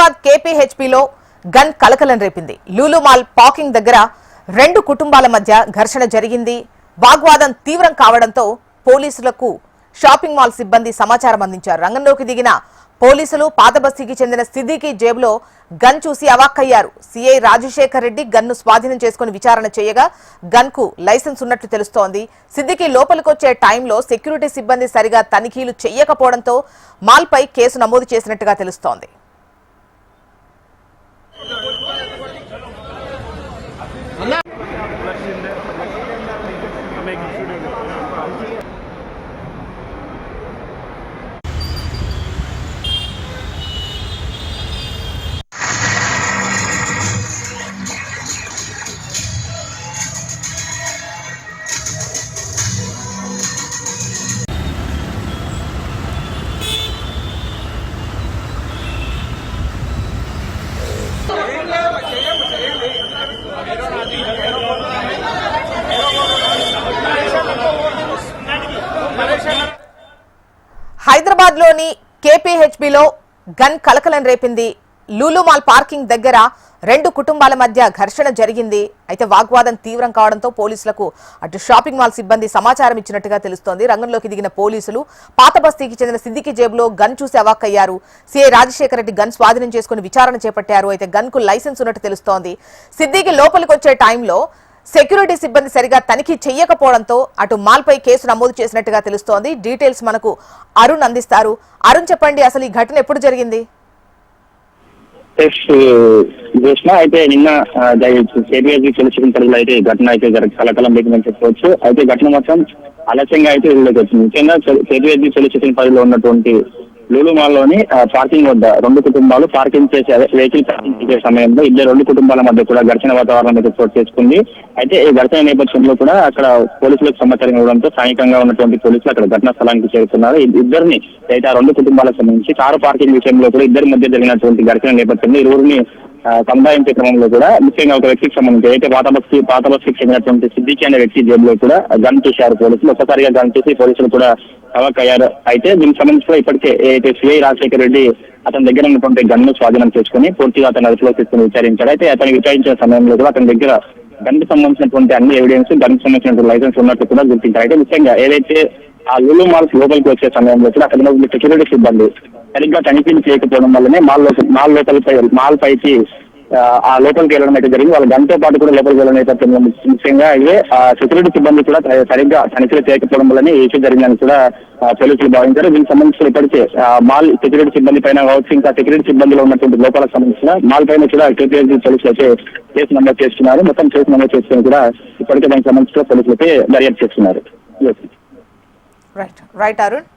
Hyderabad కేపీహెచ్పీలో gun కలకలం రేపింది. Lulu mall parking దగ్గర రెండు కుటుంబాల మధ్య ఘర్షణ జరిగింది. వాగ్వాదం తీవ్రం కావడంతో పోలీసులకు షాపింగ్ మాల్ సిబ్బంది సమాచారం అందించారు. రంగంలోకి దిగిన పోలీసులు పాతబస్తీకి చెందిన సిద్దికి జేబులో గన్ చూసి అవాక్కయ్యారు. సీఐ రాజశేఖర్ రెడ్డి గన్ను స్వాధీనం చేసుకుని విచారణ చేయగా గన్ కు లైసెన్స్ ఉన్నట్లు తెలుస్తోంది. సిద్దికి లోపలికొచ్చే టైంలో సెక్యూరిటీ సిబ్బంది సరిగా తనిఖీలు చేయకపోవడంతో మాల్ పై కేసు నమోదు చేసినట్టుగా తెలుస్తోంది. హైదరాబాద్ లోని కేపీహెచ్బీలో గన్ కలకలం రేపింది. లూలు మాల్ పార్కింగ్ దగ్గర రెండు కుటుంబాల మధ్య ఘర్షణ జరిగింది. అయితే వాగ్వాదం తీవ్రం కావడంతో పోలీసులకు అటు షాపింగ్ మాల్ సిబ్బంది సమాచారం ఇచ్చినట్టుగా తెలుస్తోంది. రంగంలోకి దిగిన పోలీసులు పాతబస్తీకి చెందిన సిద్దికి జేబులో గన్ చూసి అవాక్కయ్యారు. సీఐ రాజశేఖర్ రెడ్డి గన్ స్వాధీనం చేసుకుని విచారణ చేపట్టారు. అయితే గన్ కు లైసెన్స్ ఉన్నట్టు తెలుస్తోంది. సిద్దికి లోపలికి వచ్చే టైంలో సెక్యూరిటీ సిబ్బంది సరిగా తనిఖీ చేయకపోవడంతో అటు మాల్ పై కేసు నమోదు చేసినట్టుగా తెలుస్తోంది. డీటెయిల్స్ మనకు అరుణ్ అందిస్తారు. అరుణ్, చెప్పండి, అసలు ఈ ఘటన ఎప్పుడు జరిగింది? అయితే నిన్న కేపీహెచ్బీ పోలీస్ పరిధిలో అయితే ఘటన అయితే కలకలం లేదని చెప్పుకోవచ్చు. అయితే ఘటన మొత్తం ఆలస్యంగా అయితే వీళ్ళకి వచ్చింది. ముఖ్యంగా కేపీహెచ్బీ పోలీస్ పరిధిలో ఉన్నటువంటి లూలు మాల్ లోని పార్కింగ్ వద్ద రెండు కుటుంబాలు పార్కింగ్ చేసే వెహికల్ పార్కింగ్ చేసే సమయంలో రెండు కుటుంబాల మధ్య కూడా ఘర్షణ వాతావరణం అయితే చోటు చేసుకుంది. అయితే ఈ ఘటన నేపథ్యంలో కూడా అక్కడ పోలీసులకు సమాచారం ఇవ్వడంతో స్థానికంగా ఉన్నటువంటి పోలీసులు అక్కడ ఘటనా స్థలానికి చేరుకున్నారు. ఇద్దరిని అయితే ఆ రెండు కుటుంబాలకు సంబంధించి కారు పార్కింగ్ విషయంలో కూడా ఇద్దరి మధ్య జరిగినటువంటి ఘర్షణ నేపథ్యంలో ఇరువురిని సంధాయించే క్రమంలో కూడా ముఖ్యంగా ఒక వ్యక్తికి సంబంధించి అయితే పాతబస్తీకి చెందినటువంటి సిద్దికి అనే వ్యక్తి జేబులో కూడా గన్ చేశారు పోలీసులు. ఒక్కసారిగా గన్ చేసి పోలీసులు కూడా అవాక్కయ్యారు. అయితే దీనికి సంబంధించి కూడా ఇప్పటికే అయితే సిఐ రాజశేఖర్ రెడ్డి అతని దగ్గర ఉన్నటువంటి గన్ను స్వాధీనం చేసుకుని పూర్తిగా అతను అదుపులో తీసుకుని విచారించారు. అయితే అతను విచారించిన సమయంలో కూడా అతని దగ్గర గన్ కు సంబంధించినటువంటి అన్ని ఎవిడెన్స్, గన్ కు సంబంధించినటువంటి లైసెన్స్ ఉన్నట్టు కూడా గుర్తించారు. అయితే ముఖ్యంగా ఏదైతే ఆ లూలు మాల్స్ లోపలికి వచ్చే సమయంలో కూడా అక్కడ సెక్యూరిటీ సిబ్బంది సరిగ్గా తనిఖీలు చేయకపోవడం వల్లనే మాల్ పైకి ఆ లోపలికి వెళ్ళడం అయితే జరిగింది. వాళ్ళ గన్తో పాటు కూడా లోపలికి వెళ్ళడం నేపథ్యంలో ముఖ్యంగా ఇదే సెక్యూరిటీ సిబ్బంది కూడా సరిగ్గా తనిఖీలు చేయకపోవడం వల్లనే ఈ ఇష్యూ జరిగిందని కూడా పోలీసులు భావించారు. దీనికి సంబంధించిన ఇప్పటికే మాల్ సెక్యూరిటీ సిబ్బంది పైన కావచ్చు, ఇంకా సెక్యూరిటీ సిబ్బందిలో ఉన్నటువంటి లోపాలకు సంబంధించిన మాల్ పైన కూడా కేపీహెచ్బీ పోలీసులు అయితే కేసు నమోదు చేస్తున్నారు. మొత్తం కేసు నమోదు చేసుకుని కూడా ఇప్పటికే దానికి సంబంధించిన పోలీసులైతే దర్యాప్తు చేస్తున్నారు. రైట్ అరుణ్.